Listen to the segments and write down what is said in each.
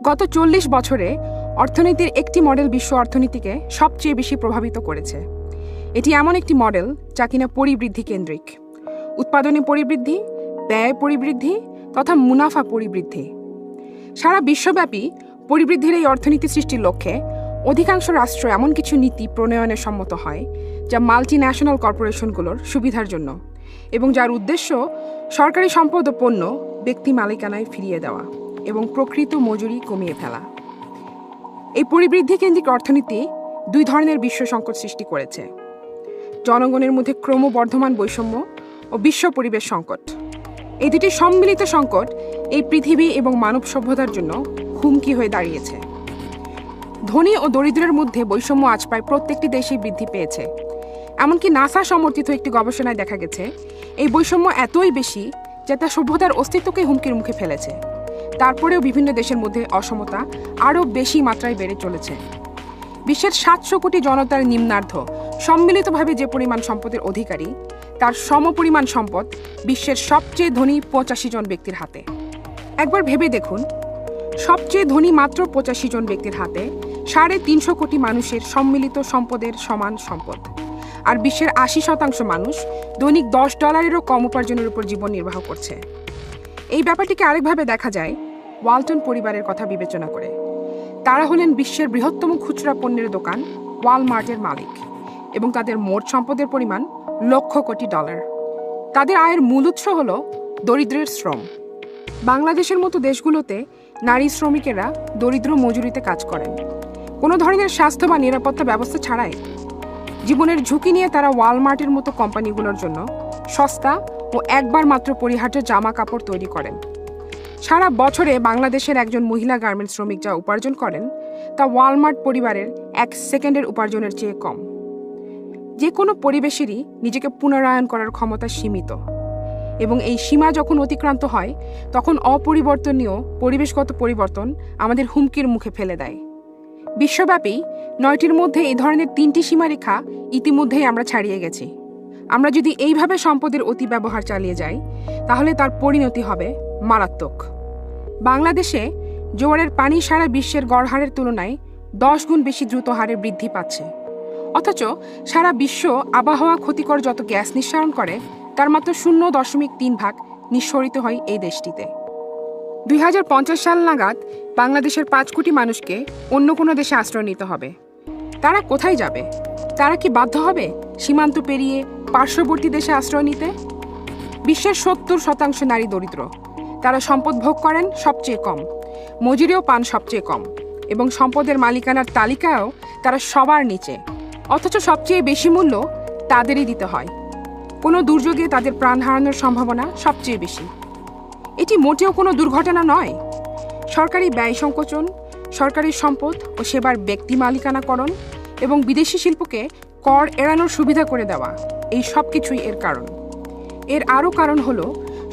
গত 40 বছরে অর্থনীতির একটি মডেল বিশ্ব অর্থনীতিকে সবচেয়ে বেশি প্রভাবিত করেছে। এটি এমন একটি মডেল যা কিনা পরিবৃদ্ধি কেন্দ্রিক, উৎপাদনে পরিবৃদ্ধি, ব্যয় পরিবৃদ্ধি তথা মুনাফা পরিবৃদ্ধি। সারা বিশ্বব্যাপী পরিবৃদ্ধির এই অর্থনীতি সৃষ্টির লক্ষ্যে অধিকাংশ রাষ্ট্র এমন কিছু নীতি প্রণয়নে সম্মত হয় যা মাল্টি ন্যাশনাল কর্পোরেশনগুলোর সুবিধার জন্য এবং যার উদ্দেশ্য সরকারি সম্পদ ও পণ্য ব্যক্তি মালিকানায় ফিরিয়ে দেওয়া এবং প্রকৃত মজুরি কমিয়ে ফেলা। এই পরিবৃদ্ধি কেন্দ্রিক অর্থনীতি দুই ধরনের বিশ্ব সংকট সৃষ্টি করেছে: জনগণের মধ্যে ক্রমবর্ধমান বৈষম্য ও বিশ্ব পরিবেশ সংকট। এই দুটি সম্মিলিত সংকট এই পৃথিবী এবং মানব সভ্যতার জন্য হুমকি হয়ে দাঁড়িয়েছে। ধনী ও দরিদ্রের মধ্যে বৈষম্য আজ প্রায় প্রত্যেকটি দেশেই বৃদ্ধি পেয়েছে। এমনকি নাসা সমর্থিত একটি গবেষণায় দেখা গেছে এই বৈষম্য এতই বেশি যে তা সভ্যতার অস্তিত্বকে হুমকির মুখে ফেলেছে। তারপরেও বিভিন্ন দেশের মধ্যে অসমতা আরও বেশি মাত্রায় বেড়ে চলেছে। বিশ্বের 700 কোটি জনতার নিম্নার্ধ সম্মিলিতভাবে যে পরিমাণ সম্পদের অধিকারী, তার সমপরিমাণ সম্পদ বিশ্বের সবচেয়ে ধনী 85 জন ব্যক্তির হাতে। একবার ভেবে দেখুন, সবচেয়ে ধনী মাত্র 85 জন ব্যক্তির হাতে 350 কোটি মানুষের সম্মিলিত সম্পদের সমান সম্পদ। আর বিশ্বের 80% মানুষ দৈনিক $10 কম উপার্জনের উপর জীবন নির্বাহ করছে। এই ব্যাপারটিকে আরেকভাবে দেখা যায় ওয়ালটন পরিবারের কথা বিবেচনা করে। তারা হলেন বিশ্বের বৃহত্তম খুচরা পণ্যের দোকান ওয়ালমার্টের মালিক এবং তাদের মোট সম্পদের পরিমাণ লক্ষ কোটি ডলার। তাদের আয়ের মূল উৎস হল দরিদ্রের শ্রম। বাংলাদেশের মতো দেশগুলোতে নারী শ্রমিকেরা দরিদ্র মজুরিতে কাজ করেন, কোনো ধরনের স্বাস্থ্য বা নিরাপত্তা ব্যবস্থা ছাড়াই। জীবনের ঝুঁকি নিয়ে তারা ওয়ালমার্টের মতো কোম্পানিগুলোর জন্য সস্তা ও একবার মাত্র পরিহার্য জামা কাপড় তৈরি করেন। সারা বছরে বাংলাদেশের একজন মহিলা গার্মেন্টস শ্রমিক যা উপার্জন করেন তা ওয়ালমার্ট পরিবারের 1 সেকেন্ডের উপার্জনের চেয়ে কম। যে কোনো পরিবেশেরই নিজেকে পুনরায়ন করার ক্ষমতা সীমিত এবং এই সীমা যখন অতিক্রান্ত হয় তখন অপরিবর্তনীয় পরিবেশগত পরিবর্তন আমাদের হুমকির মুখে ফেলে দেয়। বিশ্বব্যাপী 9টির মধ্যে এই ধরনের 3টি সীমারেখা ইতিমধ্যেই আমরা ছাড়িয়ে গেছি। আমরা যদি এইভাবে সম্পদের অতি ব্যবহার চালিয়ে যাই তাহলে তার পরিণতি হবে মারাত্মক। বাংলাদেশে জোয়ারের পানি সারা বিশ্বের গড় হারের তুলনায় 10 গুণ বেশি দ্রুত হারে বৃদ্ধি পাচ্ছে, অথচ সারা বিশ্ব আবহাওয়া ক্ষতিকর যত গ্যাস নিঃসরণ করে তার মাত্র 0.3 ভাগ নিঃসরিত হয় এই দেশটিতে। 2050 সাল নাগাদ বাংলাদেশের 5 কোটি মানুষকে অন্য কোনো দেশে আশ্রয় নিতে হবে। তারা কোথায় যাবে? তারা কি বাধ্য হবে সীমান্ত পেরিয়ে পার্শ্ববর্তী দেশে আশ্রয় নিতে? বিশ্বের 70% নারী দরিদ্র। তারা সম্পদ ভোগ করেন সবচেয়ে কম, মজুরিও পান সবচেয়ে কম এবং সম্পদের মালিকানার তালিকায়ও তারা সবার নিচে, অথচ সবচেয়ে বেশি মূল্য তাদেরই দিতে হয়। কোনো দুর্যোগে তাদের প্রাণ হারানোর সম্ভাবনা সবচেয়ে বেশি। এটি মোটেও কোনো দুর্ঘটনা নয়। সরকারি ব্যয় সংকোচন, সরকারি সম্পদ ও সেবার ব্যক্তি মালিকানাকরণ এবং বিদেশি শিল্পকে কর এড়ানোর সুবিধা করে দেওয়া, এই সব কিছুই এর কারণ। এর আরও কারণ হলো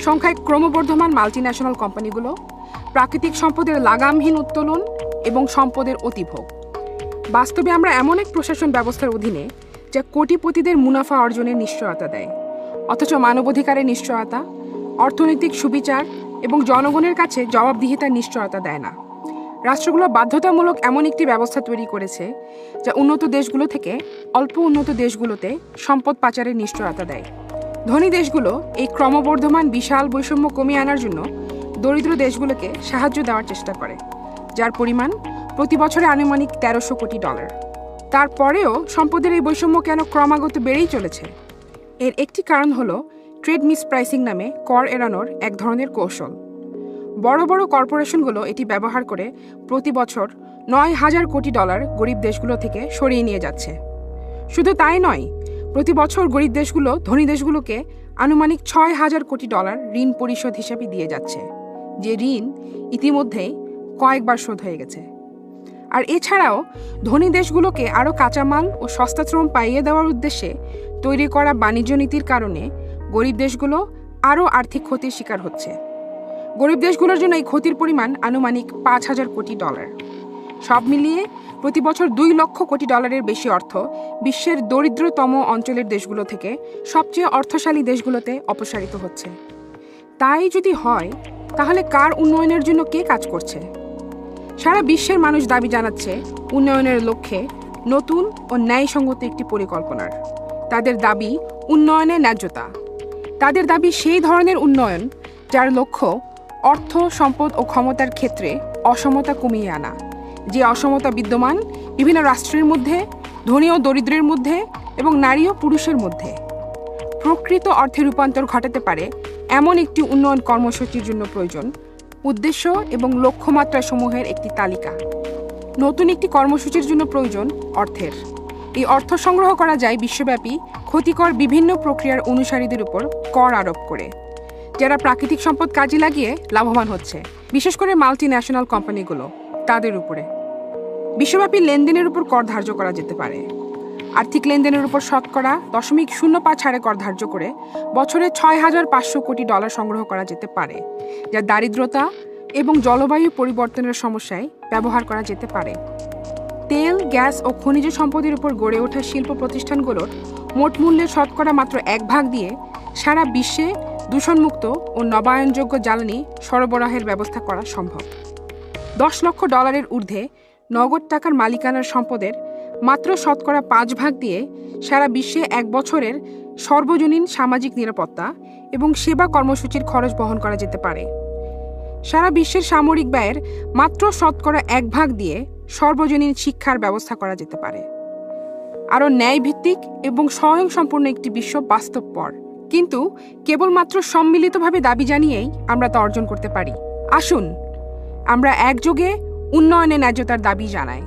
সংখ্যায় ক্রমবর্ধমান মাল্টিন্যাশনাল কোম্পানিগুলো, প্রাকৃতিক সম্পদের লাগামহীন উত্তোলন এবং সম্পদের অতিভোগ। বাস্তবে আমরা এমন এক প্রশাসন ব্যবস্থার অধীনে যা কোটিপতিদের মুনাফা অর্জনের নিশ্চয়তা দেয়, অথচ মানবাধিকারের নিশ্চয়তা, অর্থনৈতিক সুবিচার এবং জনগণের কাছে জবাবদিহিতার নিশ্চয়তা দেয় না। রাষ্ট্রগুলো বাধ্যতামূলক এমন একটি ব্যবস্থা তৈরি করেছে যা উন্নত দেশগুলো থেকে অল্প উন্নত দেশগুলোতে সম্পদ পাচারের নিশ্চয়তা দেয়। ধনী দেশগুলো এই ক্রমবর্ধমান বিশাল বৈষম্য কমিয়ে আনার জন্য দরিদ্র দেশগুলোকে সাহায্য দেওয়ার চেষ্টা করে, যার পরিমাণ প্রতি বছরে আনুমানিক $1300 কোটি। তারপরেও সম্পদের এই বৈষম্য কেন ক্রমাগত বেড়েই চলেছে? এর একটি কারণ হলো ট্রেড মিসপ্রাইসিং নামে কর এড়ানোর এক ধরনের কৌশল। বড় বড় কর্পোরেশনগুলো এটি ব্যবহার করে প্রতি বছর $9000 কোটি গরিব দেশগুলো থেকে সরিয়ে নিয়ে যাচ্ছে। শুধু তাই নয়, প্রতি বছর গরিব দেশগুলো ধনী দেশগুলোকে আনুমানিক $6000 কোটি ঋণ পরিশোধ হিসেবে দিয়ে যাচ্ছে, যে ঋণ ইতিমধ্যেই কয়েকবার শোধ হয়ে গেছে। আর এছাড়াও ধনী দেশগুলোকে আরও কাঁচামাল ও সস্তা শ্রম পাইয়ে দেওয়ার উদ্দেশ্যে তৈরি করা বাণিজ্য নীতির কারণে গরিব দেশগুলো আরও আর্থিক ক্ষতির শিকার হচ্ছে। গরিব দেশগুলোর জন্য এই ক্ষতির পরিমাণ আনুমানিক $5000 কোটি। সব মিলিয়ে প্রতি বছর $2 লক্ষ কোটি বেশি অর্থ বিশ্বের দরিদ্রতম অঞ্চলের দেশগুলো থেকে সবচেয়ে অর্থশালী দেশগুলোতে অপসারিত হচ্ছে। তাই যদি হয়, তাহলে কার উন্নয়নের জন্য কে কাজ করছে? সারা বিশ্বের মানুষ দাবি জানাচ্ছে উন্নয়নের লক্ষ্যে নতুন ও ন্যায়সঙ্গত একটি পরিকল্পনার। তাদের দাবি উন্নয়নের ন্যায্যতা। তাদের দাবি সেই ধরনের উন্নয়ন যার লক্ষ্য অর্থ, সম্পদ ও ক্ষমতার ক্ষেত্রে অসমতা কমিয়ে আনা। যে অসমতা বিদ্যমান বিভিন্ন রাষ্ট্রের মধ্যে, ধনী ও দরিদ্রের মধ্যে এবং নারী ও পুরুষের মধ্যে, প্রকৃত অর্থে রূপান্তর ঘটাতে পারে এমন একটি উন্নয়ন কর্মসূচির জন্য প্রয়োজন উদ্দেশ্য এবং লক্ষ্যমাত্রা সমূহের একটি তালিকা। নতুন একটি কর্মসূচির জন্য প্রয়োজন অর্থের। এই অর্থ সংগ্রহ করা যায় বিশ্বব্যাপী ক্ষতিকর বিভিন্ন প্রক্রিয়ার অনুসারীদের উপর কর আরোপ করে, যারা প্রাকৃতিক সম্পদ কাজে লাগিয়ে লাভবান হচ্ছে, বিশেষ করে মাল্টি ন্যাশনাল কোম্পানিগুলো, তাদের উপরে। বিশ্বব্যাপী লেনদেনের উপর কর ধার্য করা যেতে পারে। আর্থিক লেনদেনের উপর শতকরা 0.05 হারে কর ধার্য করে বছরে $6,500 কোটি সংগ্রহ করা যেতে পারে, যা দারিদ্রতা এবং জলবায়ু পরিবর্তনের সমস্যায় ব্যবহার করা যেতে পারে। তেল, গ্যাস ও খনিজ সম্পদের উপর গড়ে ওঠা শিল্প প্রতিষ্ঠানগুলোর মোট মূল্যের শতকরা মাত্র 1% দিয়ে সারা বিশ্বে দূষণমুক্ত ও নবায়নযোগ্য জ্বালানি সরবরাহের ব্যবস্থা করা সম্ভব। $10 লক্ষ ঊর্ধ্বে নগদ টাকার মালিকানার সম্পদের মাত্র শতকরা 5% দিয়ে সারা বিশ্বে 1 বছরের সর্বজনীন সামাজিক নিরাপত্তা এবং সেবা কর্মসূচির খরচ বহন করা যেতে পারে। সারা বিশ্বের সামরিক ব্যয়ের মাত্র শতকরা 1% দিয়ে সর্বজনীন শিক্ষার ব্যবস্থা করা যেতে পারে। আরও ন্যায়ভিত্তিক এবং স্বয়ংসম্পূর্ণ একটি বিশ্ব বাস্তবপর, কিন্তু কেবলমাত্র সম্মিলিতভাবে দাবি জানিয়েই আমরা তা অর্জন করতে পারি। আসুন আমরা একযোগে উন্নয়নের ন্যায্যতার দাবি জানাই।